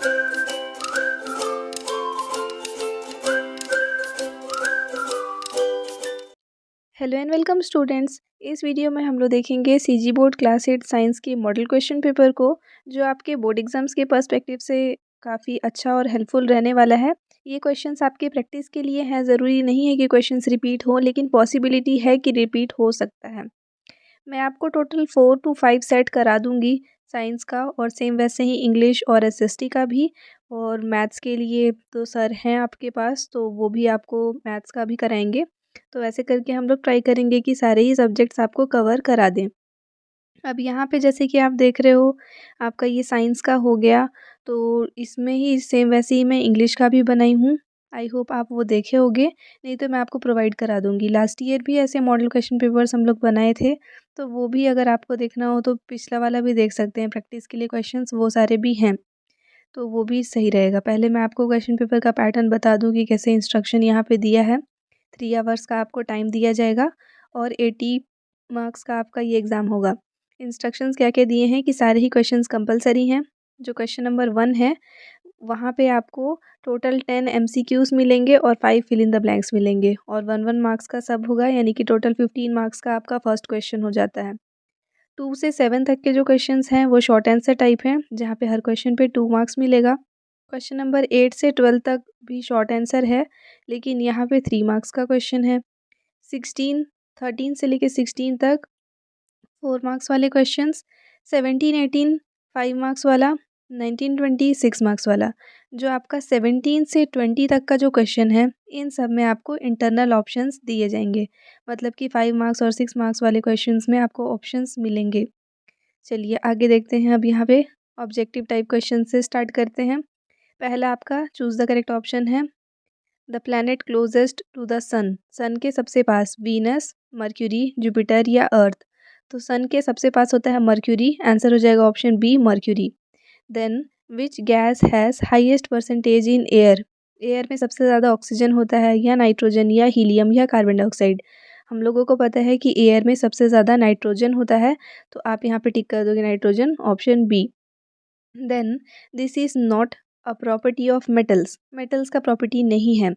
Hello and welcome students. इस video में हम लोग देखेंगे सीजी बोर्ड क्लास 8 साइंस की मॉडल क्वेश्चन पेपर को, जो आपके बोर्ड एग्जाम्स के पर्सपेक्टिव से काफ़ी अच्छा और हेल्पफुल रहने वाला है। ये क्वेश्चंस आपके प्रैक्टिस के लिए हैं, ज़रूरी नहीं है कि क्वेश्चंस रिपीट हो, लेकिन पॉसिबिलिटी है कि रिपीट हो सकता है। मैं आपको टोटल 4 to 5 सेट करा दूंगी साइंस का, और सेम वैसे ही इंग्लिश और एसएसटी का भी। और मैथ्स के लिए तो सर हैं आपके पास, तो वो भी आपको मैथ्स का भी कराएंगे। तो ऐसे करके हम लोग ट्राई करेंगे कि सारे ही सब्जेक्ट्स आपको कवर करा दें। अब यहाँ पे जैसे कि आप देख रहे हो, आपका ये साइंस का हो गया, तो इसमें ही सेम वैसे ही मैं इंग्लिश का भी बनाई हूँ। आई होप आप वो देखे होंगे, नहीं तो मैं आपको प्रोवाइड करा दूँगी। लास्ट ईयर भी ऐसे मॉडल क्वेश्चन पेपर्स हम लोग बनाए थे, तो वो भी अगर आपको देखना हो तो पिछला वाला भी देख सकते हैं। प्रैक्टिस के लिए क्वेश्चंस वो सारे भी हैं, तो वो भी सही रहेगा। पहले मैं आपको क्वेश्चन पेपर का पैटर्न बता दूँ कि कैसे इंस्ट्रक्शन यहाँ पे दिया है। 3 आवर्स का आपको टाइम दिया जाएगा और 80 मार्क्स का आपका ये एग्ज़ाम होगा। इंस्ट्रक्शंस क्या-क्या दिए हैं कि सारे ही क्वेश्चंस कंपल्सरी हैं। जो क्वेश्चन नंबर 1 है, वहाँ पे आपको टोटल 10 एमसीक्यूज़ मिलेंगे और 5 फिल इन द ब्लैंक्स मिलेंगे, और 1-1 मार्क्स का सब होगा, यानी कि टोटल 15 मार्क्स का आपका फर्स्ट क्वेश्चन हो जाता है। 2 से 7 तक के जो क्वेश्चंस हैं वो शॉर्ट आंसर टाइप हैं, जहाँ पे हर क्वेश्चन पे 2 मार्क्स मिलेगा। क्वेश्चन नंबर 8 से 12 तक भी शॉर्ट आंसर है, लेकिन यहाँ पे 3 मार्क्स का क्वेश्चन है। 16 13 से लेके 16 तक 4 मार्क्स वाले क्वेश्चंस, 17 18 5 मार्क्स वाला, 19 20 6 मार्क्स वाला। जो आपका 17 से 20 तक का जो क्वेश्चन है, इन सब में आपको इंटरनल ऑप्शंस दिए जाएंगे, मतलब कि 5 मार्क्स और 6 मार्क्स वाले क्वेश्चंस में आपको ऑप्शंस मिलेंगे। चलिए आगे देखते हैं। अब यहाँ पे ऑब्जेक्टिव टाइप क्वेश्चन से स्टार्ट करते हैं। पहला आपका चूज़ द करेक्ट ऑप्शन है। The planet closest to the sun, sun के सबसे पास वीनस, मर्क्यूरी, जुपिटर या अर्थ। तो सन के सबसे पास होता है मर्क्यूरी, आंसर हो जाएगा option B mercury. Then which gas has highest percentage in air, air में सबसे ज़्यादा ऑक्सीजन होता है, या नाइट्रोजन या हीलियम या कार्बन डाइऑक्साइड। हम लोगों को पता है कि एयर में सबसे ज़्यादा नाइट्रोजन होता है, तो आप यहाँ पे टिक कर दोगे nitrogen, option B. Then this is not a property of metals, metals का प्रॉपर्टी नहीं है।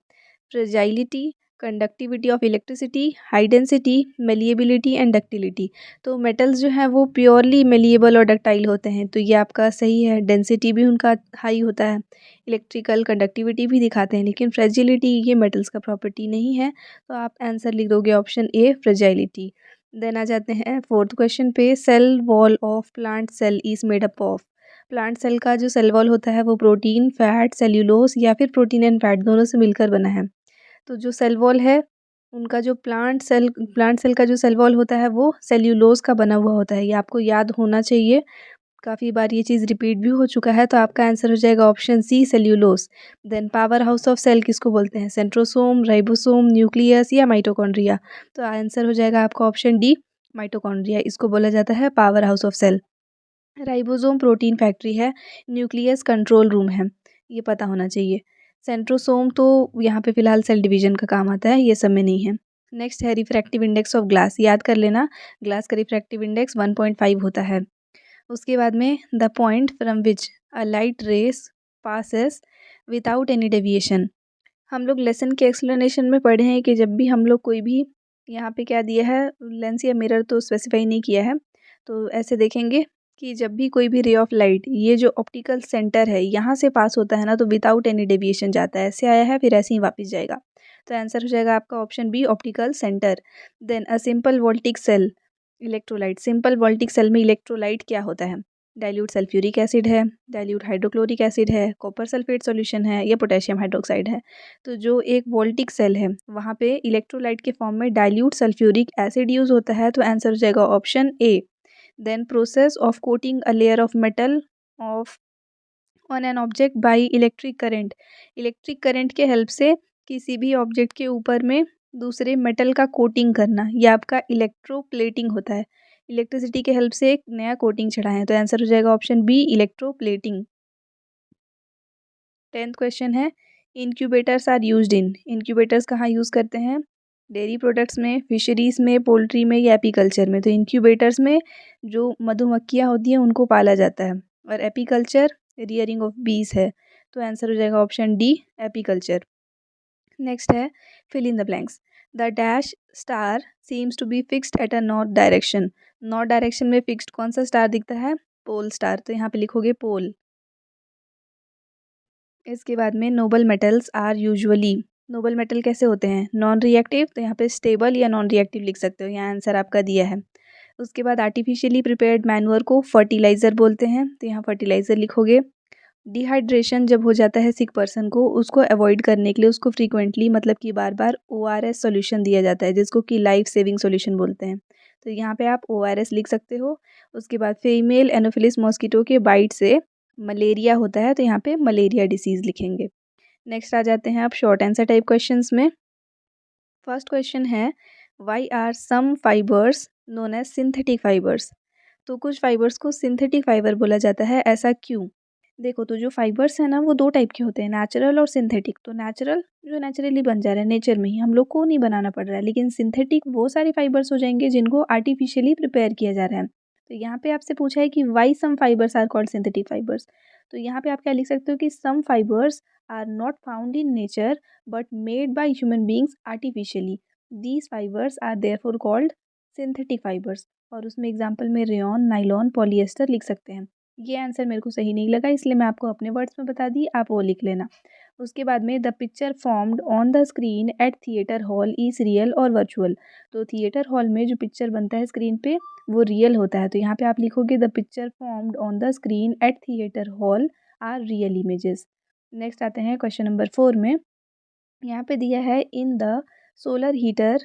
Fragility, conductivity of electricity, high density, malleability and ductility. तो मेटल्स जो हैं वो प्योरली मेलिएबल और डक्टाइल होते हैं, तो ये आपका सही है। डेंसिटी भी उनका हाई होता है, इलेक्ट्रिकल कंडक्टिविटी भी दिखाते हैं, लेकिन फ्रेजिलिटी ये मेटल्स का प्रॉपर्टी नहीं है। तो आप आंसर लिख दोगे ऑप्शन ए फ्रेजाइलिटी। देन आ जाते हैं फोर्थ क्वेश्चन पे। Cell wall of plant cell is made up of, plant cell का जो सेल वॉल होता है वो प्रोटीन, फैट, सेल्यूलोज या फिर प्रोटीन एंड फैट दोनों से मिलकर बना है। तो जो सेल वॉल है उनका, जो प्लांट सेल का जो सेल वॉल होता है वो सेल्यूलोज का बना हुआ होता है। ये आपको याद होना चाहिए, काफ़ी बार ये चीज़ रिपीट भी हो चुका है। तो आपका आंसर हो जाएगा option C cellulose. Then power house of cell किसको बोलते हैं, सेंट्रोसोम, राइबोसोम, न्यूक्लियस या माइटोकॉन्ड्रिया। तो आंसर हो जाएगा आपका ऑप्शन डी माइटोकॉन्ड्रिया, इसको बोला जाता है power house of cell. Ribosome protein factory है, न्यूक्लियस कंट्रोल रूम है, ये पता होना चाहिए। सेंट्रोसोम तो यहाँ पे फिलहाल सेल डिवीजन का काम आता है, ये सब में नहीं है। नेक्स्ट है रिफ्रैक्टिव इंडेक्स ऑफ ग्लास, याद कर लेना, ग्लास का रिफ्रैक्टिव इंडेक्स 1.5 होता है। उसके बाद में the point from which a light rays passes without any deviation. हम लोग लेसन के एक्सप्लेनेशन में पढ़े हैं कि जब भी हम लोग कोई भी, यहाँ पे क्या दिया है, लेंस या मिरर तो स्पेसिफाई नहीं किया है, तो ऐसे देखेंगे कि जब भी कोई भी रे ऑफ लाइट ये जो ऑप्टिकल सेंटर है यहाँ से पास होता है ना, तो विदाउट एनी डेविएशन जाता है। ऐसे आया है फिर ऐसे ही वापस जाएगा। तो आंसर हो जाएगा आपका option B optical centre. Then a simple voltaic cell electrolyte, simple voltaic cell में इलेक्ट्रोलाइट क्या होता है, डाइल्यूट सल्फ्यूरिक एसिड है, डाइल्यूट हाइड्रोक्लोरिक एसिड है, कॉपर सल्फेट सॉल्यूशन है, या पोटेशियम हाइड्रोक्साइड है। तो जो एक वोल्टिक सेल है वहाँ पे इलेक्ट्रोलाइट के फॉर्म में डाइल्यूट सल्फ्यूरिक एसिड यूज होता है, तो आंसर हो जाएगा option A. Then process of coating a layer of metal of on an object by electric current, electric current के हेल्प से किसी भी ऑब्जेक्ट के ऊपर में दूसरे मेटल का कोटिंग करना, यह आपका इलेक्ट्रोप्लेटिंग होता है। इलेक्ट्रिसिटी के हेल्प से एक नया कोटिंग चढ़ाएं, तो आंसर हो जाएगा option B electroplating. 10th question है, incubators are used in, incubators कहाँ यूज़ करते हैं, डेयरी प्रोडक्ट्स में, फिशरीज़ में, पोल्ट्री में या एपीकल्चर में। तो इंक्यूबेटर्स में जो मधुमक्खियाँ होती हैं उनको पाला जाता है, और एपीकल्चर रियरिंग ऑफ बीज है, तो आंसर हो जाएगा ऑप्शन डी, एपीकल्चर। नेक्स्ट है fill in the blanks. The dash star seems to be fixed at a north direction. North direction में फिक्स्ड कौन सा स्टार दिखता है? पोल स्टार, तो यहाँ पे लिखोगे पोल। इसके बाद में noble metals are usually, noble metal कैसे होते हैं? नॉन रिएक्टिव, तो यहाँ पे स्टेबल या नॉन रिएक्टिव लिख सकते हो, यहाँ आंसर आपका दिया है। उसके बाद आर्टिफिशियली प्रिपेयर्ड मैन्योर को फर्टिलाइज़र बोलते हैं, तो यहाँ फर्टिलाइज़र लिखोगे। डिहाइड्रेशन जब हो जाता है सिक पर्सन को, उसको अवॉइड करने के लिए उसको फ्रीक्वेंटली मतलब कि बार बार ORS सॉल्यूशन दिया जाता है, जिसको कि लाइफ सेविंग सॉल्यूशन बोलते हैं, तो यहाँ पे आप ORS लिख सकते हो। उसके बाद फीमेल एनोफिलिस मॉस्किटो के बाइट से मलेरिया होता है, तो यहाँ पे मलेरिया डिसीज़ लिखेंगे। नेक्स्ट आ जाते हैं आप शॉर्ट आंसर टाइप क्वेश्चंस में। फर्स्ट क्वेश्चन है, why are some fibres known as synthetic fibres? तो कुछ फाइबर्स को सिंथेटिक फाइबर बोला जाता है, ऐसा क्यों? देखो, तो जो फाइबर्स हैं ना, वो दो टाइप के होते हैं, नेचुरल और सिंथेटिक। तो नेचुरल जो नेचुरली बन जा रहा है नेचर में ही, हम लोग को नहीं बनाना पड़ रहा है, लेकिन सिंथेटिक वो सारे फाइबर्स हो जाएंगे जिनको आर्टिफिशियली प्रिपेयर किया जा रहा है। तो यहाँ पे आपसे पूछा है कि why some fibres are called synthetic fibres, तो यहाँ पे आप क्या लिख सकते हो कि some fibres are not found in nature but made by human beings artificially, these fibres are therefore called synthetic fibres. और उसमें एग्जाम्पल में रेयॉन, नाइलॉन, पॉलिएस्टर लिख सकते हैं। ये आंसर मेरे को सही नहीं लगा, इसलिए मैं आपको अपने वर्ड्स में बता दी, आप वो लिख लेना। उसके बाद में the picture formed on the screen at theatre hall is real और वर्चुअल। तो थिएटर हॉल में जो पिक्चर बनता है स्क्रीन पे, वो रियल होता है, तो यहाँ पे आप लिखोगे the picture formed on the screen at theatre hall are real images. Next आते हैं क्वेश्चन नंबर 4 में। यहाँ पे दिया है in the solar heater,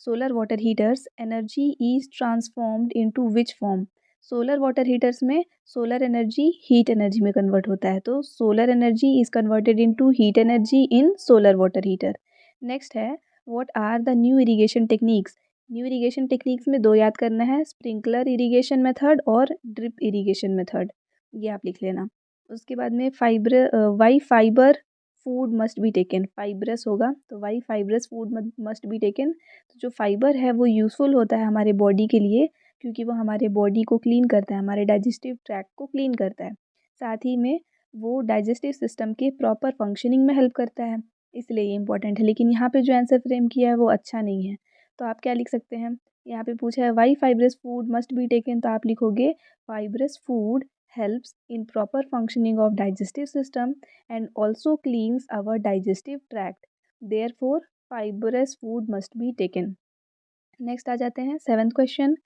solar water heaters energy is transformed into which form? Solar water heaters में solar energy heat energy में convert होता है, तो solar energy is converted into heat energy in solar water heater. Next है, what are the new irrigation techniques? New irrigation techniques में दो याद करना है, स्प्रिंकलर इरिगेशन मेथड और ड्रिप इरिगेशन मेथड, ये आप लिख लेना। उसके बाद में why fibre food must be taken, fibrous होगा, तो why fibrous food must be taken. तो जो फाइबर है वो यूज़फुल होता है हमारे बॉडी के लिए, क्योंकि वो हमारे बॉडी को क्लीन करता है, हमारे डाइजेस्टिव ट्रैक्ट को क्लीन करता है, साथ ही में वो डाइजेस्टिव सिस्टम के प्रॉपर फंक्शनिंग में हेल्प करता है, इसलिए ये इंपॉर्टेंट है। लेकिन यहाँ पे जो आंसर फ्रेम किया है वो अच्छा नहीं है, तो आप क्या लिख सकते हैं? यहाँ पे पूछा है why fibrous food must be taken, तो आप लिखोगे fibrous food helps in proper functioning of digestive system and also cleans our digestive tract. Therefore, fibrous food must be taken. Next आ जाते हैं 7th question.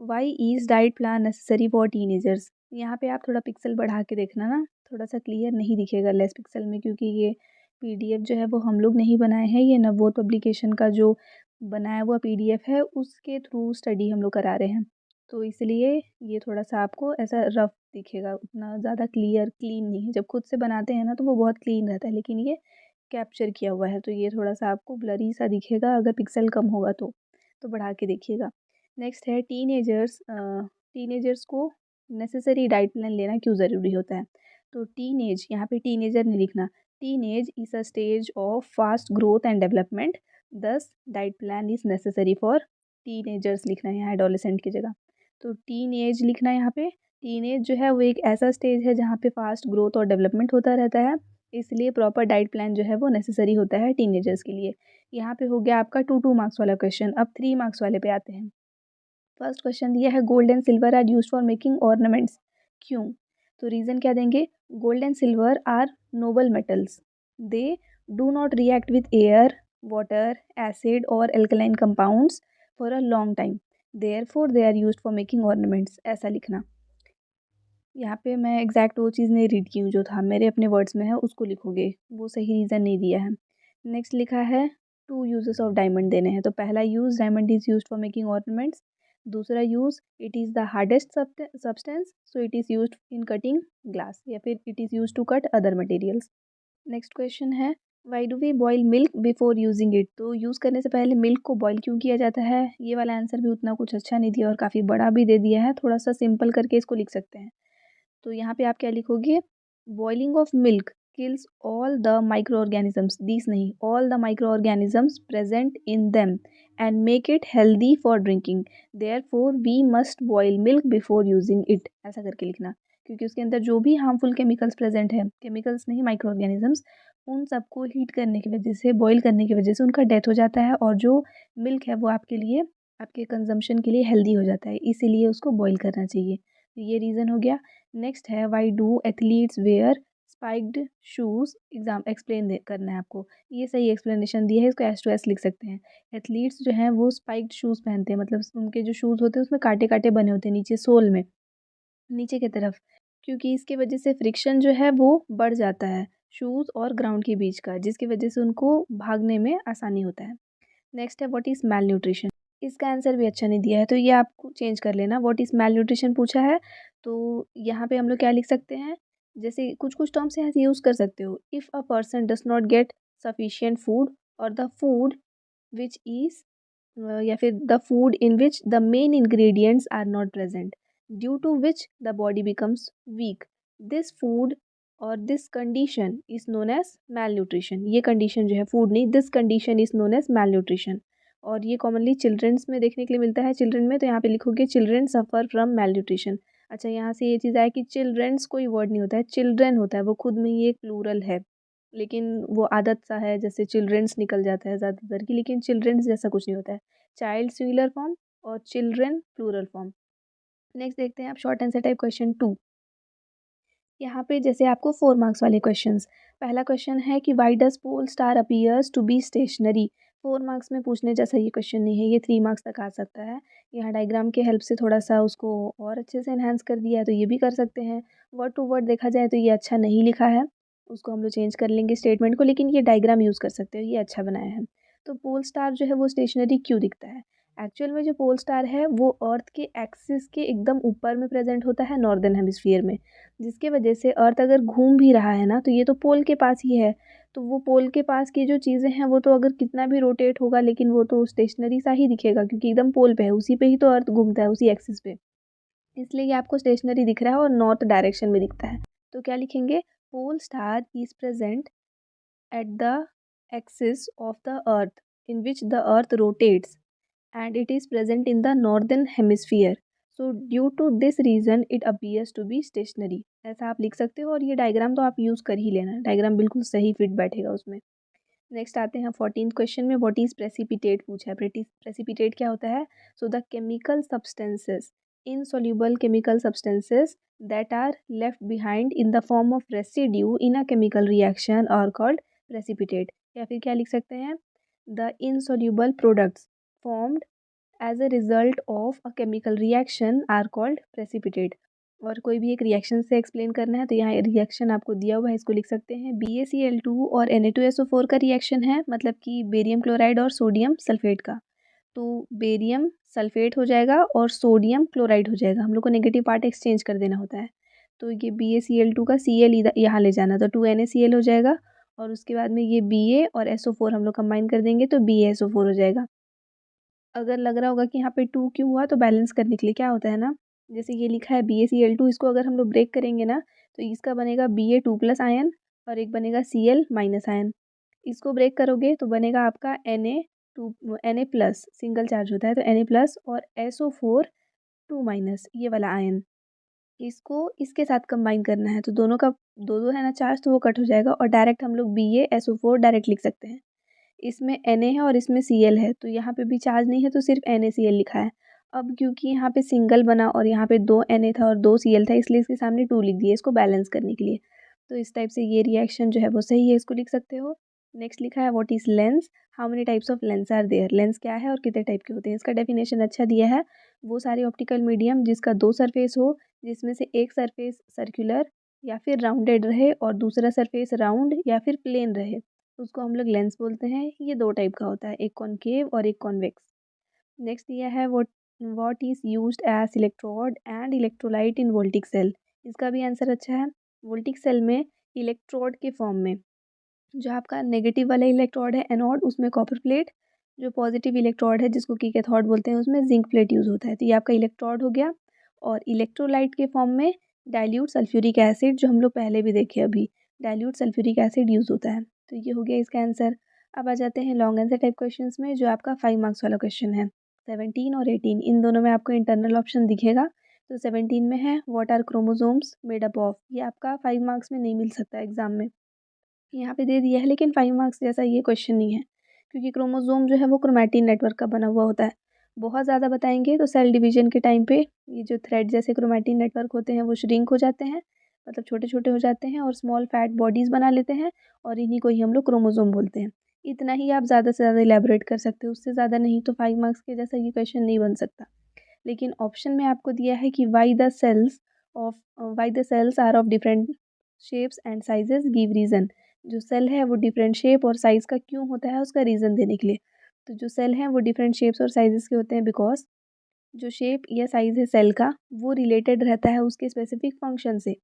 Why is diet plan necessary for teenagers? यहाँ पे आप थोड़ा pixel बढ़ा के देखना ना, थोड़ा सा क्लियर नहीं दिखेगा लेस पिक्सल में, क्योंकि ये PDF जो है वो हम लोग नहीं बनाए हैं, ये नवोद पब्लिकेशन का जो बनाया हुआ PDF है उसके थ्रू स्टडी हम लोग करा रहे हैं, तो इसलिए ये थोड़ा सा आपको ऐसा रफ दिखेगा, उतना ज़्यादा क्लियर क्लीन नहीं है। जब खुद से बनाते हैं ना तो वो बहुत क्लीन रहता है, लेकिन ये कैप्चर किया हुआ है, तो ये थोड़ा सा आपको ब्लरी सा दिखेगा अगर पिक्सल कम होगा तो बढ़ा के देखिएगा। नेक्स्ट है टीनेजर्स को नेसेसरी डाइट प्लान लेना क्यों ज़रूरी होता है? तो टीनेज, यहाँ पे टीनेजर नहीं लिखना, teenage is a stage of fast growth and development, thus diet plan is necessary for teenagers लिखना है यहाँ एडोलेसेंट की जगह, तो टीनेज लिखना है यहाँ पे। टीनेज जो है वो एक ऐसा स्टेज है जहाँ पे फास्ट ग्रोथ और डेवलपमेंट होता रहता है, इसलिए प्रॉपर डाइट प्लान जो है वो नेसेसरी होता है टीनेजर्स के लिए। यहाँ पे हो गया आपका 2 मार्क्स वाला क्वेश्चन। अब 3 मार्क्स वाले पे आते हैं। फर्स्ट क्वेश्चन दिया है gold and silver are use for making ornaments, क्यों? तो रीज़न क्या देंगे? Gold and silver are noble metals, they do not react with air, water, acid और alkaline compounds for a long time, therefore they are used for making ornaments, ऐसा लिखना। यहाँ पे मैं एग्जैक्ट वो चीज़ नहीं रीड की हूँ, जो था मेरे अपने वर्ड्स में है उसको लिखोगे, वो सही रीज़न नहीं दिया है। नेक्स्ट लिखा है 2 यूजेस ऑफ डायमंड देने हैं, तो पहला use diamond is used for making ornaments, दूसरा use it is the hardest substance so it is used in cutting glass, या फिर it is used to cut other materials. Next question है why do we boil milk before using it? तो use करने से पहले milk को boil क्यों किया जाता है? ये वाला आंसर भी उतना कुछ अच्छा नहीं दिया और काफ़ी बड़ा भी दे दिया है, थोड़ा सा सिंपल करके इसको लिख सकते हैं। तो यहाँ पे आप क्या लिखोगे? Boiling of milk kills all the microorganisms, these नहीं, all the microorganisms present in them and make it healthy for drinking, therefore we must boil milk before using it, ऐसा करके लिखना, क्योंकि उसके अंदर जो भी हार्मफुल केमिकल्स प्रेजेंट है, केमिकल्स नहीं माइक्रो ऑर्गेनिजम्स, उन सबको हीट करने की वजह से, बॉईल करने की वजह से उनका डेथ हो जाता है और जो मिल्क है वो आपके लिए, आपके कंजम्पशन के लिए हेल्दी हो जाता है, इसीलिए उसको बॉईल करना चाहिए। तो ये रीज़न हो गया। नेक्स्ट है why do athletes wear spiked shoes, exam explain करना है आपको। ये सही एक्सप्लेनेशन दिया है, इसको एस टू एस लिख सकते हैं। एथलीट्स जो हैं वो स्पाइक्ड शूज़ पहनते हैं, मतलब उनके जो शूज़ होते हैं उसमें कांटे कांटे बने होते हैं नीचे सोल में, नीचे की तरफ, क्योंकि इसकी वजह से फ्रिक्शन जो है वो बढ़ जाता है शूज़ और ग्राउंड के बीच का, जिसकी वजह से उनको भागने में आसानी होता है। नेक्स्ट है व्हाट इज़ मैल न्यूट्रिशन। इसका आंसर भी अच्छा नहीं दिया है, तो ये आपको चेंज कर लेना। व्हाट इज़ मैल न्यूट्रिशन पूछा है, तो यहाँ पे हम लोग क्या लिख सकते हैं, जैसे कुछ कुछ टर्म्स यहाँ से यूज़ कर सकते हो। If a person does not get sufficient food और द फूड विच इज़ या फिर the food in which the main ingredients are not present due to which the body becomes weak, this food और this condition is known as malnutrition. ये condition जो है, food नहीं, this condition is known as malnutrition. और ये commonly children's में देखने के लिए मिलता है। चिल्ड्रन में तो यहाँ पे लिखोगे children suffer from malnutrition. अच्छा, यहाँ से ये चीज़ आया कि चिल्ड्रंस कोई वर्ड नहीं होता है, चिल्ड्रन होता है, वो खुद में ही एक प्लूरल है, लेकिन वो आदत सा है, जैसे चिल्ड्रंस निकल जाता है ज़्यादातर की, लेकिन चिल्ड्रंस जैसा कुछ नहीं होता है। चाइल्ड सिंगुलर फॉर्म और चिल्ड्रन प्लूरल फॉर्म। नेक्स्ट देखते हैं आप शॉर्ट आंसर टाइप क्वेश्चन 2। यहाँ पे जैसे आपको 4 मार्क्स वाले क्वेश्चंस। पहला क्वेश्चन है कि why does pole star appears to be stationary. 4 marks में पूछने जैसा ये क्वेश्चन नहीं है, ये 3 मार्क्स तक आ सकता है। यहाँ डायग्राम के हेल्प से थोड़ा सा उसको और अच्छे से एनहांस कर दिया है, तो ये भी कर सकते हैं। वर्ड टू वर्ड देखा जाए तो ये अच्छा नहीं लिखा है, उसको हम लोग चेंज कर लेंगे स्टेटमेंट को, लेकिन ये डायग्राम यूज़ कर सकते हो, ये अच्छा बनाया है। तो पोल स्टार जो है वो स्टेशनरी क्यों दिखता है? एक्चुअल में जो पोल स्टार है वो अर्थ के एक्सिस के एकदम ऊपर में प्रेजेंट होता है, नॉर्दर्न हेमिस्फीयर में, जिसकी वजह से अर्थ अगर घूम भी रहा है ना, तो ये तो पोल के पास ही है। तो वो पोल के पास की जो चीज़ें हैं वो तो अगर कितना भी रोटेट होगा, लेकिन वो तो स्टेशनरी सा ही दिखेगा, क्योंकि एकदम पोल पे है, उसी पे ही तो अर्थ घूमता है, उसी एक्सिस पे। इसलिए ये आपको स्टेशनरी दिख रहा है और नॉर्थ डायरेक्शन में दिखता है। तो क्या लिखेंगे, pole star is present at the axis of the earth in which the earth rotates and it is present in the northern hemisphere, so due to this reason it appears to be stationary। ऐसा आप लिख सकते हो, और ये diagram तो आप use कर ही लेना, डायग्राम बिल्कुल सही फिट बैठेगा उसमें। नेक्स्ट आते हैं 14th क्वेश्चन में, व्हाट इज प्रेसिपिटेट पूछा है। प्रेसिपिटेट क्या होता है? So the chemical substances, insoluble chemical substances that are left behind in the form of residue in a chemical reaction are called precipitate। या फिर क्या लिख सकते हैं, the insoluble products formed as a result of a chemical reaction are called precipitate। और कोई भी एक रिएक्शन से एक्सप्लेन करना है, तो यहाँ रिएक्शन आपको दिया हुआ है, इसको लिख सकते हैं। BaCl2 और Na2SO4 का रिएक्शन है, मतलब कि बेरियम क्लोराइड और सोडियम सल्फेट का। तो बेरियम सल्फेट हो जाएगा और सोडियम क्लोराइड हो जाएगा, हम लोग को नेगेटिव पार्ट एक्सचेंज कर देना होता है। तो ये BaCl2 का Cl यहाँ ले जाना, तो 2NaCl हो जाएगा, और उसके बाद में ये Ba और SO4 हम लोग कंबाइन कर देंगे तो BaSO4 हो जाएगा। अगर लग रहा होगा कि यहाँ पे 2 क्यों हुआ, तो बैलेंस करने के लिए क्या होता है ना, जैसे ये लिखा है BaCl2, इसको अगर हम लोग ब्रेक करेंगे ना, तो इसका बनेगा Ba2+ आयन और एक बनेगा Cl- आयन। इसको ब्रेक करोगे तो बनेगा आपका Na सिंगल चार्ज होता है, तो Na+ और SO4 2- ये वाला आयन। इसको इसके साथ कंबाइन करना है, तो दोनों का दो दो है ना चार्ज, तो वो कट हो जाएगा और डायरेक्ट हम लोग BaSO4 डायरेक्ट लिख सकते हैं। इसमें Na है और इसमें Cl है, तो यहाँ पे भी चार्ज नहीं है, तो सिर्फ NaCl लिखा है। अब क्योंकि यहाँ पे सिंगल बना और यहाँ पे 2 Na था और 2 Cl था, इसलिए इसके सामने 2 लिख दिए इसको बैलेंस करने के लिए। तो इस टाइप से ये रिएक्शन जो है वो सही है, इसको लिख सकते हो। नेक्स्ट लिखा है what is lens, how many types of lens are there. Lens क्या है और कितने टाइप के होते हैं, इसका डेफिनेशन अच्छा दिया है। वो सारे ऑप्टिकल मीडियम जिसका 2 सरफेस हो, जिसमें से एक सरफेस सर्कुलर या फिर राउंडेड रहे और दूसरा सरफेस राउंड या फिर प्लेन रहे, उसको हम लोग लेंस बोलते हैं। ये 2 टाइप का होता है, एक कॉनकेव और एक कॉन्वेक्स। नेक्स्ट दिया है what is used as electrode and electrolyte in voltaic cell. इसका भी आंसर अच्छा है। वोल्टिक सेल में इलेक्ट्रोड के फॉर्म में, जो आपका नेगेटिव वाला इलेक्ट्रोड है एनोड, उसमें कॉपर प्लेट, जो पॉजिटिव इलेक्ट्रोड है जिसको कि कैथोड बोलते हैं, उसमें जिंक प्लेट यूज़ होता है। तो ये आपका इलेक्ट्रोड हो गया। और इलेक्ट्रोलाइट के फॉर्म में डाइल्यूट सल्फ्यूरिक एसिड, जो हम लोग पहले भी देखे अभी, डाइल्यूट सल्फ्यूरिक एसिड यूज़ होता है। तो ये हो गया इसका आंसर। अब आ जाते हैं लॉन्ग आंसर टाइप क्वेश्चंस में, जो आपका 5 मार्क्स वाला क्वेश्चन है। 17 और 18 इन दोनों में आपको इंटरनल ऑप्शन दिखेगा, तो 17 में है what are chromosomes made up of. ये आपका 5 मार्क्स में नहीं मिल सकता एग्जाम में, यहाँ पे दे दिया है लेकिन 5 मार्क्स जैसा ये क्वेश्चन नहीं है, क्योंकि क्रोमोसोम जो है वो क्रोमैटिन नेटवर्क का बना हुआ होता है। बहुत ज़्यादा बताएंगे तो सेल डिवीजन के टाइम पे ये जो थ्रेड जैसे क्रोमैटिन नेटवर्क होते हैं वो श्रिंक हो जाते हैं, मतलब छोटे छोटे हो जाते हैं और स्मॉल फैट बॉडीज़ बना लेते हैं, और इन्हीं को ही हम लोग क्रोमोसोम बोलते हैं। इतना ही आप ज़्यादा से ज़्यादा इलेबोरेट कर सकते हो, उससे ज़्यादा नहीं, तो 5 मार्क्स के जैसा ये क्वेश्चन नहीं बन सकता। लेकिन ऑप्शन में आपको दिया है कि why the cells are of different shapes and sizes give reason. जो सेल है वो डिफरेंट शेप और साइज़ का क्यों होता है उसका रीज़न देने के लिए। तो जो सेल हैं वो डिफरेंट शेप्स और साइजेस के होते हैं बिकॉज जो शेप या साइज़ है सेल का वो रिलेटेड रहता है उसके स्पेसिफिक फंक्शन से।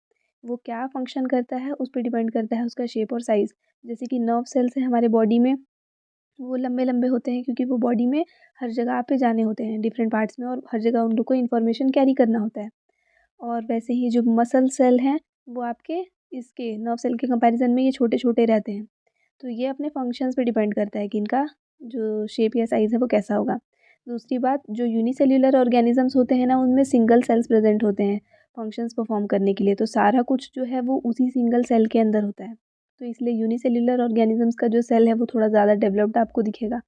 वो क्या फंक्शन करता है उस पर डिपेंड करता है उसका शेप और साइज़। जैसे कि नर्व सेल्स हैं हमारे बॉडी में, वो लंबे लंबे होते हैं क्योंकि वो बॉडी में हर जगह पे जाने होते हैं डिफरेंट पार्ट्स में, और हर जगह उन लोग को इन्फॉर्मेशन कैरी करना होता है। और वैसे ही जो मसल सेल हैं वो आपके इसके नर्व सेल के कंपैरिजन में ये छोटे छोटे रहते हैं। तो ये अपने फंक्शंस पे डिपेंड करता है कि इनका जो शेप या साइज़ है वो कैसा होगा। दूसरी बात, जो यूनिसेल्युलर ऑर्गेनिजम्स होते हैं ना उनमें सिंगल सेल्स प्रेजेंट होते हैं फंक्शंस परफॉर्म करने के लिए, तो सारा कुछ जो है वो उसी सिंगल सेल के अंदर होता है। तो इसलिए यूनिसेल्युलर ऑर्गेनिजम्स का जो सेल है वो थोड़ा ज़्यादा डेवलप्ड आपको दिखेगा।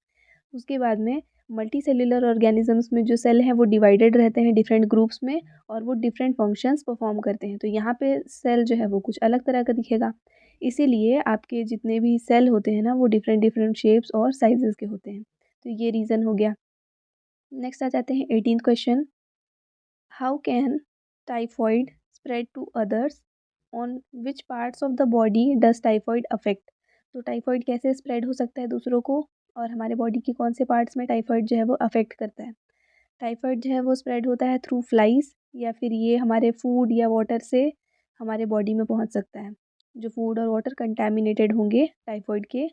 उसके बाद में मल्टी सेल्युलर ऑर्गेनिजम्स में जो सेल हैं वो डिवाइडेड रहते हैं डिफरेंट ग्रुप्स में, और वो डिफरेंट फंक्शंस परफॉर्म करते हैं, तो यहाँ पे सेल जो है वो कुछ अलग तरह का दिखेगा। इसीलिए आपके जितने भी सेल होते हैं ना वो डिफरेंट डिफरेंट शेप्स और साइजेस के होते हैं, तो ये रीज़न हो गया। नेक्स्ट आ जाते हैं 18th question. How can typhoid spread to others, on which parts of the body does typhoid affect. तो टाइफॉइड कैसे स्प्रेड हो सकता है दूसरों को, और हमारे बॉडी के कौन से पार्ट्स में टाइफॉइड जो है वो अफेक्ट करता है। टाइफॉइड जो है वो स्प्रेड होता है थ्रू फ्लाइज, या फिर ये हमारे फूड या वाटर से हमारे बॉडी में पहुंच सकता है। जो फूड और वाटर कंटेमिनेटेड होंगे टाइफॉइड के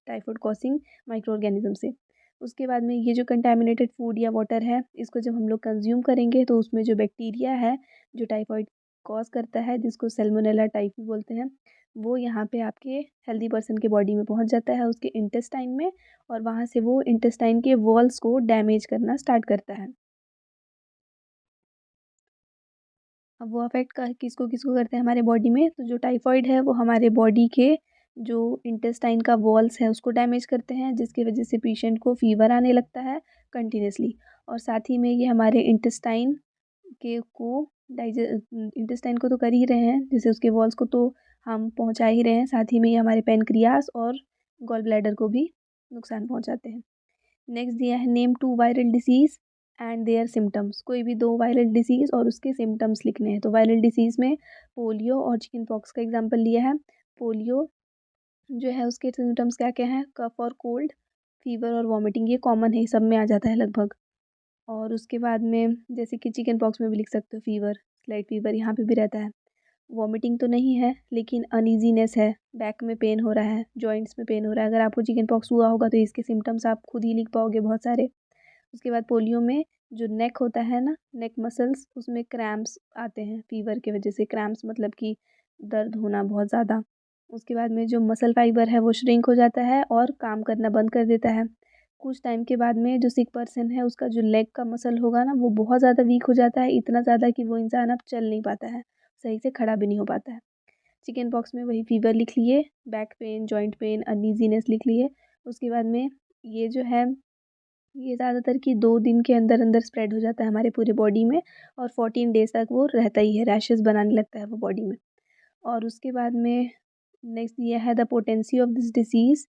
टाइफॉइड कॉसिंग माइक्रो ऑर्गेनिज्म से। उसके बाद में ये जो कंटेमिनेटेड फूड या वाटर है इसको जब हम लोग कंज्यूम करेंगे तो उसमें जो बैक्टीरिया है जो टाइफॉइड कॉज करता है, जिसको सैल्मोनेला टाइफी बोलते हैं, वो यहाँ पे आपके हेल्दी पर्सन के बॉडी में पहुँच जाता है उसके इंटेस्टाइन में, और वहाँ से वो इंटेस्टाइन के वॉल्स को डैमेज करना स्टार्ट करता है। अब वो अफेक्ट किसको किसको करते हैं हमारे बॉडी में, तो जो टाइफॉइड है वो हमारे बॉडी के जो इंटेस्टाइन का वॉल्स है उसको डैमेज करते हैं, जिसकी वजह से पेशेंट को फीवर आने लगता है कंटिन्यूसली। और साथ ही में ये हमारे इंटेस्टाइन के को डाइजे इंटेस्टाइन को तो कर ही रहे हैं, जैसे उसके वॉल्स को तो हम पहुंचा ही रहे हैं, साथ ही में ये हमारे पेनक्रियास और गॉल ब्लैडर को भी नुकसान पहुंचाते हैं। नेक्स्ट दिया है name two viral disease and their symptoms. कोई भी दो वायरल डिसीज़ और उसके सिम्टम्स लिखने हैं। तो वायरल डिसीज़ में पोलियो और चिकन पॉक्स का एग्जांपल लिया है। पोलियो जो है उसके सिम्टम्स क्या क्या हैं, कफ और कोल्ड, फीवर और वॉमिटिंग, ये कॉमन है, सब में आ जाता है लगभग। और उसके बाद में जैसे कि चिकन पॉक्स में भी लिख सकते हो फीवर, स्लाइट फीवर यहाँ पे भी रहता है। वॉमिटिंग तो नहीं है लेकिन अनईजीनेस है, बैक में पेन हो रहा है, जॉइंट्स में पेन हो रहा है। अगर आपको चिकन पॉक्स हुआ होगा तो इसके सिम्टम्स आप खुद ही लिख पाओगे बहुत सारे। उसके बाद पोलियो में जो नेक होता है ना, नेक मसल्स, उसमें क्रैम्प्स आते हैं फीवर की वजह से। क्रैम्प्स मतलब कि दर्द होना बहुत ज़्यादा। उसके बाद में जो मसल फाइबर है वो श्रिंक हो जाता है और काम करना बंद कर देता है। कुछ टाइम के बाद में जो सिक पर्सन है उसका जो लेग का मसल होगा ना वो बहुत ज़्यादा वीक हो जाता है, इतना ज़्यादा कि वो इंसान अब चल नहीं पाता है, सही से खड़ा भी नहीं हो पाता है। चिकन पॉक्स में वही फीवर लिख लिए, back pain, joint pain, uneasiness लिख लिए। उसके बाद में ये जो है ये ज़्यादातर कि 2 दिन के अंदर अंदर स्प्रेड हो जाता है हमारे पूरे बॉडी में, और 14 डेज़ तक वो रहता ही है, रैशेज़ बनाने लगता है वो बॉडी में। और उसके बाद में नेक्स्ट ये है the potency of this disease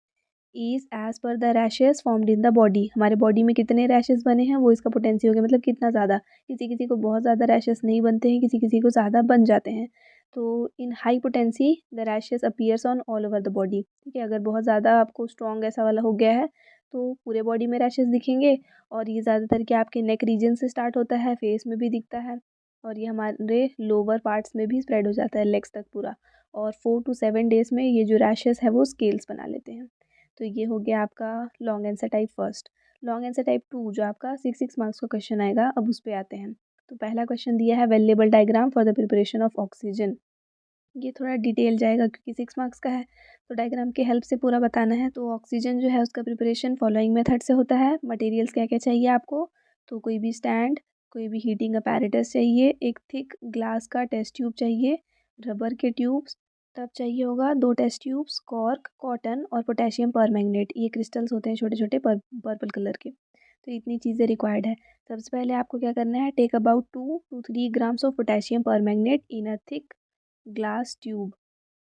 is as per the rashes formed in the body. हमारे बॉडी में कितने रैशेज़ बने हैं वो इसका पोटेंसी हो गया, मतलब कितना ज़्यादा। किसी किसी को बहुत ज़्यादा रैशेज़ नहीं बनते हैं, किसी किसी को ज़्यादा बन जाते हैं। तो इन high potency the rashes appears on all over the body. ठीक है, अगर बहुत ज़्यादा आपको स्ट्रॉन्ग ऐसा वाला हो गया है तो पूरे बॉडी में रैशेज़ दिखेंगे, और ये ज़्यादातर क्या आपके नेक रीजन से स्टार्ट होता है, फेस में भी दिखता है, और ये हमारे लोअर पार्ट्स में भी स्प्रेड हो जाता है लेग्स तक पूरा। और 4 to 7 डेज़ में ये जो रैशेज़ है वो स्केल्स बना लेते हैं। तो ये हो गया आपका long answer type first. Long answer type two जो आपका 6 मार्क्स का क्वेश्चन आएगा, अब उस पे आते हैं। तो पहला क्वेश्चन दिया है well label diagram for the preparation of oxygen. ये थोड़ा डिटेल जाएगा क्योंकि 6 मार्क्स का है, तो डायग्राम के हेल्प से पूरा बताना है। तो ऑक्सीजन जो है उसका प्रिपरेशन फॉलोइंग मेथड से होता है। मटेरियल्स क्या क्या चाहिए आपको, तो कोई भी स्टैंड, कोई भी हीटिंग अपैरेटस चाहिए, एक थिक ग्लास का टेस्ट ट्यूब चाहिए, रबर के ट्यूब्स, तब चाहिए होगा 2 टेस्ट ट्यूब्स, कॉर्क, कॉटन और पोटेशियम परमैंगनेट। ये क्रिस्टल्स होते हैं छोटे-छोटे पर्पल कलर के। तो इतनी चीज़ें रिक्वायर्ड है। सबसे पहले आपको क्या करना है, take about 2 to 3 grams of potassium permanganate in a thick glass tube.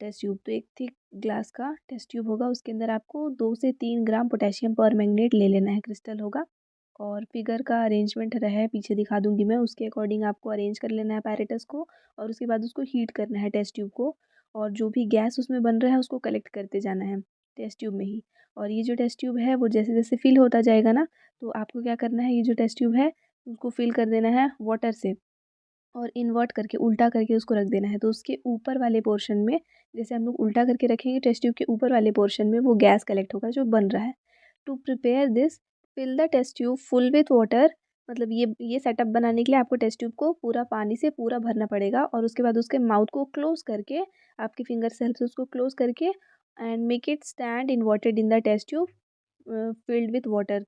Test tube तो एक थिक ग्लास का टेस्ट ट्यूब होगा, उसके अंदर आपको 2 से 3 ग्राम पोटेशियम परमैंगनेट ले लेना है, क्रिस्टल होगा। और फिगर का अरेंजमेंट है पीछे दिखा दूंगी मैं, उसके अकॉर्डिंग आपको अरेंज कर लेना है पैरेटस को। और उसके बाद उसको हीट करना है टेस्ट ट्यूब को, और जो भी गैस उसमें बन रहा है उसको कलेक्ट करते जाना है टेस्ट ट्यूब में ही। और ये जो टेस्ट ट्यूब है वो जैसे जैसे फिल होता जाएगा ना, तो आपको क्या करना है, ये जो टेस्ट ट्यूब है उसको फिल कर देना है वाटर से, और इन्वर्ट करके उल्टा करके उसको रख देना है। तो उसके ऊपर वाले पोर्शन में, जैसे हम लोग उल्टा करके रखेंगे टेस्ट ट्यूब के ऊपर वाले पोर्शन में वो गैस कलेक्ट होगा जो बन रहा है। To prepare this, fill the test tube full with water. मतलब ये सेटअप बनाने के लिए आपको टेस्ट ट्यूब को पूरा पानी से पूरा भरना पड़ेगा, और उसके बाद उसके माउथ को क्लोज करके, आपके फिंगर से हेल्प से उसको क्लोज करके, and make it stand inverted in the test tube filled with water.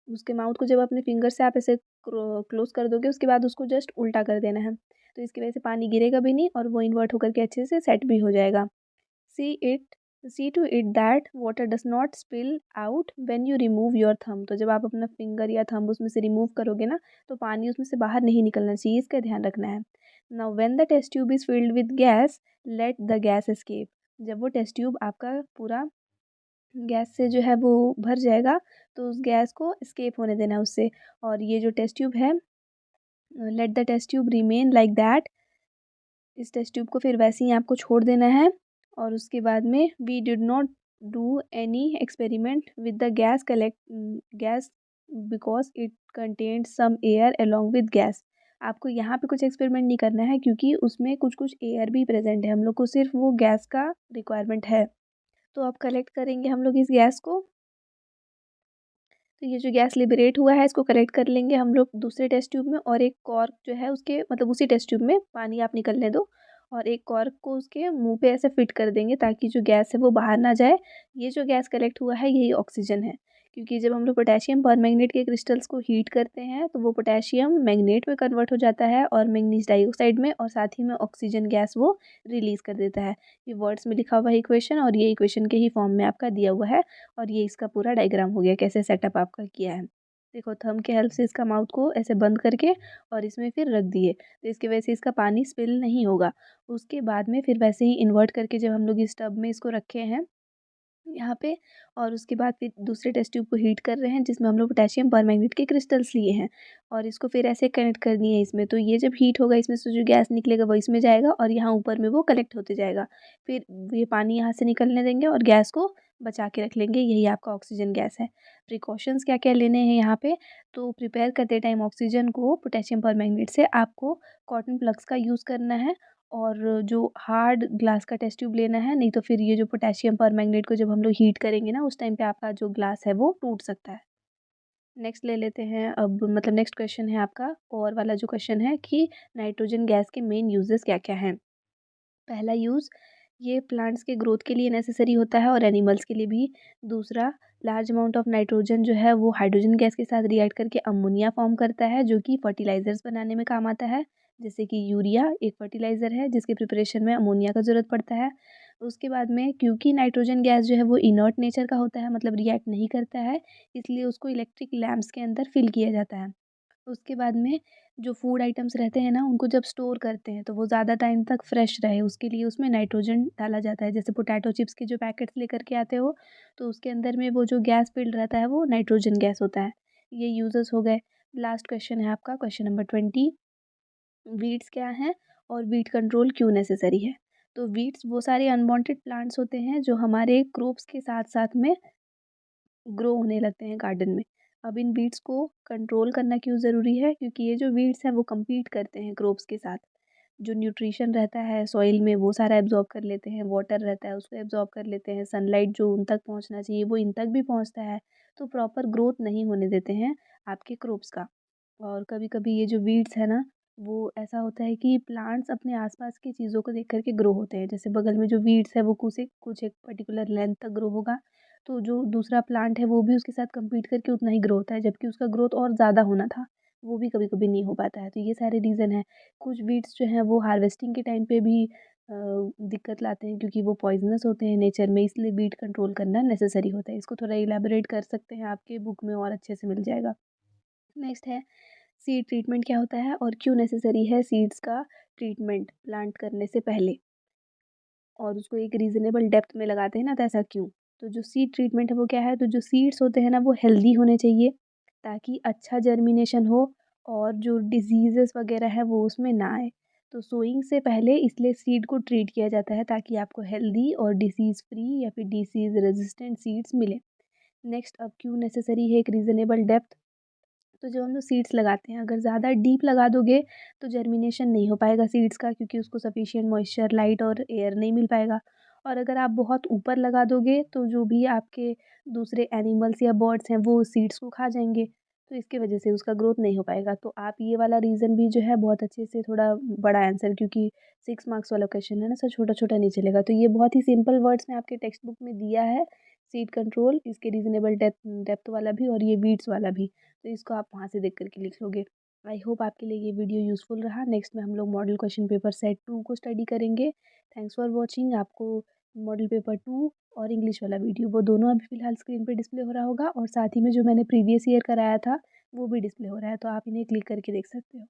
उसके माउथ को जब अपने फिंगर से आप ऐसे क्लोज कर दोगे, उसके बाद उसको जस्ट उल्टा कर देना है। तो इसकी वजह से पानी गिरेगा भी नहीं और वो इन्वर्ट होकर के अच्छे से सेट भी हो जाएगा। See it see to it that water does not spill out when you remove your thumb. तो जब आप अपना फिंगर या थंब उसमें से रिमूव करोगे ना, तो पानी उसमें से बाहर नहीं निकलना चाहिए, इसका ध्यान रखना है। Now when the test tube is filled with gas, let the gas escape. जब वो टेस्ट ट्यूब आपका पूरा गैस से जो है वो भर जाएगा, तो उस गैस को एस्केप होने देना है उससे। और ये जो टेस्ट ट्यूब है, let the test tube remain like that. इस टेस्ट ट्यूब को फिर वैसे ही आपको छोड़ देना है। और उसके बाद में we did not do any experiment with the gas because it contained some air along with gas. आपको यहाँ पे कुछ एक्सपेरिमेंट नहीं करना है, क्योंकि उसमें कुछ कुछ एयर भी प्रेजेंट है, हम लोग को सिर्फ वो गैस का रिक्वायरमेंट है। तो अब कलेक्ट करेंगे हम लोग इस गैस को। तो ये जो गैस लिबरेट हुआ है इसको कलेक्ट कर लेंगे हम लोग दूसरे टेस्ट ट्यूब में, और एक कॉर्क जो है उसके, मतलब उसी टेस्ट ट्यूब में पानी आप निकलने दो, और एक कॉर्क को उसके मुंह पे ऐसे फिट कर देंगे ताकि जो गैस है वो बाहर ना जाए। ये जो गैस कलेक्ट हुआ है यही ऑक्सीजन है, क्योंकि जब हम लोग पोटेशियम परमैंगनेट के क्रिस्टल्स को हीट करते हैं तो वो पोटेशियम मैग्नेट में कन्वर्ट हो जाता है और मैग्नीज डाइऑक्साइड में, और साथ ही में ऑक्सीजन गैस वो रिलीज कर देता है। ये वर्ड्स में लिखा हुआ है इक्वेशन, और ये इक्वेशन के ही फॉर्म में आपका दिया हुआ है। और ये इसका पूरा डायग्राम हो गया कैसे सेटअप आपका किया है। देखो, थंब के हेल्प से इसका माउथ को ऐसे बंद करके और इसमें फिर रख दिए, तो इसकी वजह से इसका पानी स्पिल नहीं होगा। उसके बाद में फिर वैसे ही इन्वर्ट करके जब हम लोग इस टब में इसको रखे हैं यहाँ पे, और उसके बाद फिर दूसरे टेस्ट ट्यूब को हीट कर रहे हैं जिसमें हम लोग पोटेशियम परमैंगनेट के क्रिस्टल्स लिए हैं, और इसको फिर ऐसे कनेक्ट करनी है इसमें। तो ये जब हीट होगा इसमें से जो गैस निकलेगा वो इसमें जाएगा, और यहाँ ऊपर में वो कलेक्ट होते जाएगा। फिर ये पानी यहाँ से निकलने देंगे और गैस को बचा के रख लेंगे, यही आपका ऑक्सीजन गैस है। प्रिकॉशंस क्या क्या लेने हैं यहाँ पे, तो प्रिपेयर करते टाइम ऑक्सीजन को पोटेशियम परमैंगनेट से आपको कॉटन प्लग्स का यूज़ करना है, और जो हार्ड ग्लास का टेस्ट ट्यूब लेना है, नहीं तो फिर ये जो पोटेशियम परमैंगनेट को जब हम लोग हीट करेंगे ना, उस टाइम पे आपका जो ग्लास है वो टूट सकता है। नेक्स्ट ले लेते हैं अब, मतलब नेक्स्ट क्वेश्चन है आपका और वाला जो क्वेश्चन है कि नाइट्रोजन गैस के मेन यूजेस क्या क्या हैं। पहला यूज़, ये प्लांट्स के ग्रोथ के लिए नेसेसरी होता है और एनिमल्स के लिए भी। दूसरा, लार्ज अमाउंट ऑफ नाइट्रोजन जो है वो हाइड्रोजन गैस के साथ रिएक्ट करके अमोनिया फॉर्म करता है, जो कि फर्टिलाइजर्स बनाने में काम आता है। जैसे कि यूरिया एक फर्टिलाइज़र है जिसके प्रिपरेशन में अमोनिया का ज़रूरत पड़ता है। उसके बाद में, क्योंकि नाइट्रोजन गैस जो है वो इनर्ट नेचर का होता है, मतलब रिएक्ट नहीं करता है, इसलिए उसको इलेक्ट्रिक लैंप्स के अंदर फिल किया जाता है। उसके बाद में, जो फूड आइटम्स रहते हैं ना, उनको जब स्टोर करते हैं तो वो ज़्यादा टाइम तक फ्रेश रहे, उसके लिए उसमें नाइट्रोजन डाला जाता है। जैसे पोटैटो चिप्स के जो पैकेट्स लेकर के आते हो, तो उसके अंदर में वो जो गैस फील्ड रहता है वो नाइट्रोजन गैस होता है। ये यूजेस हो गए। लास्ट क्वेश्चन है आपका, क्वेश्चन नंबर 20। वीड्स क्या हैं और वीड कंट्रोल क्यों नेसेसरी है। तो वीड्स वो सारे अनवांटेड प्लांट्स होते हैं जो हमारे क्रॉप्स के साथ साथ में ग्रो होने लगते हैं गार्डन में। अब इन वीड्स को कंट्रोल करना क्यों ज़रूरी है, क्योंकि ये जो वीड्स हैं वो कम्पीट करते हैं क्रॉप्स के साथ। जो न्यूट्रिशन रहता है सॉइल में वो सारा एब्जॉर्ब कर लेते हैं, वाटर रहता है उसको एब्जॉर्ब कर लेते हैं, सनलाइट जो उन तक पहुंचना चाहिए वो इन तक भी पहुंचता है। तो प्रॉपर ग्रोथ नहीं होने देते हैं आपके क्रॉप्स का। और कभी कभी ये जो वीड्स है ना, वो ऐसा होता है कि प्लांट्स अपने आसपास की चीज़ों को देख करके ग्रो होते हैं। जैसे बगल में जो वीड्स है वो कुछ एक पर्टिकुलर लेंथ तक ग्रो होगा, तो जो दूसरा प्लांट है वो भी उसके साथ कम्पीट करके उतना ही ग्रो होता है, जबकि उसका ग्रोथ और ज़्यादा होना था। वो भी कभी-कभी नहीं हो पाता है। तो ये सारे रीज़न हैं। कुछ वीड्स जो हैं वो हार्वेस्टिंग के टाइम पे भी दिक्कत लाते हैं क्योंकि वो पॉइज़नस होते हैं नेचर में, इसलिए वीड कंट्रोल करना नेसेसरी होता है। इसको थोड़ा इलैबोरेट कर सकते हैं, आपके बुक में और अच्छे से मिल जाएगा। नेक्स्ट है सीड ट्रीटमेंट क्या होता है और क्यों नेसेसरी है सीड्स का ट्रीटमेंट प्लांट करने से पहले, और उसको एक रीज़नेबल डेप्थ में लगाते हैं ना, तो ऐसा क्यों? तो जो सीड ट्रीटमेंट है वो क्या है, तो जो सीड्स होते हैं ना वो हेल्दी होने चाहिए ताकि अच्छा जर्मिनेशन हो और जो डिजीज़ेज़ वगैरह है वो उसमें ना आए। तो सोइंग से पहले इसलिए सीड को ट्रीट किया जाता है ताकि आपको हेल्दी और डिसीज़ फ्री या फिर डिसीज़ रेज़िस्टेंट सीड्स मिलें। नेक्स्ट, अब क्यों नेसेसरी है एक रीज़नेबल डेप्थ? तो जब हम लोग सीड्स लगाते हैं, अगर ज़्यादा डीप लगा दोगे तो जर्मिनेशन नहीं हो पाएगा सीड्स का, क्योंकि उसको सफिशिएंट मॉइस्चर, लाइट और एयर नहीं मिल पाएगा। और अगर आप बहुत ऊपर लगा दोगे तो जो भी आपके दूसरे एनिमल्स या बर्ड्स हैं वो सीड्स को खा जाएंगे, तो इसकी वजह से उसका ग्रोथ नहीं हो पाएगा। तो आप ये वाला रीज़न भी जो है बहुत अच्छे से, थोड़ा बड़ा आंसर, क्योंकि 6 मार्क्स वाला क्वेश्चन है ना, सर छोटा छोटा नहीं चलेगा। तो ये बहुत ही सिंपल वर्ड्स में आपके टेक्स्ट बुक में दिया है, सीड कंट्रोल, इसके रीजनेबल डेप्थ डेप्थ वाला भी और ये बीट्स वाला भी। तो इसको आप वहाँ से देख कर के लिख लोगे। आई होप आपके लिए ये वीडियो यूज़फुल रहा। नेक्स्ट में हम लोग मॉडल क्वेश्चन पेपर सेट 2 को स्टडी करेंगे। Thanks for watching. आपको मॉडल पेपर 2 और इंग्लिश वाला वीडियो, वो दोनों अभी फ़िलहाल स्क्रीन पे डिस्प्ले हो रहा होगा, और साथ ही में जो मैंने प्रीवियस ईयर कराया था वो भी डिस्प्ले हो रहा है, तो आप इन्हें क्लिक करके देख सकते हो।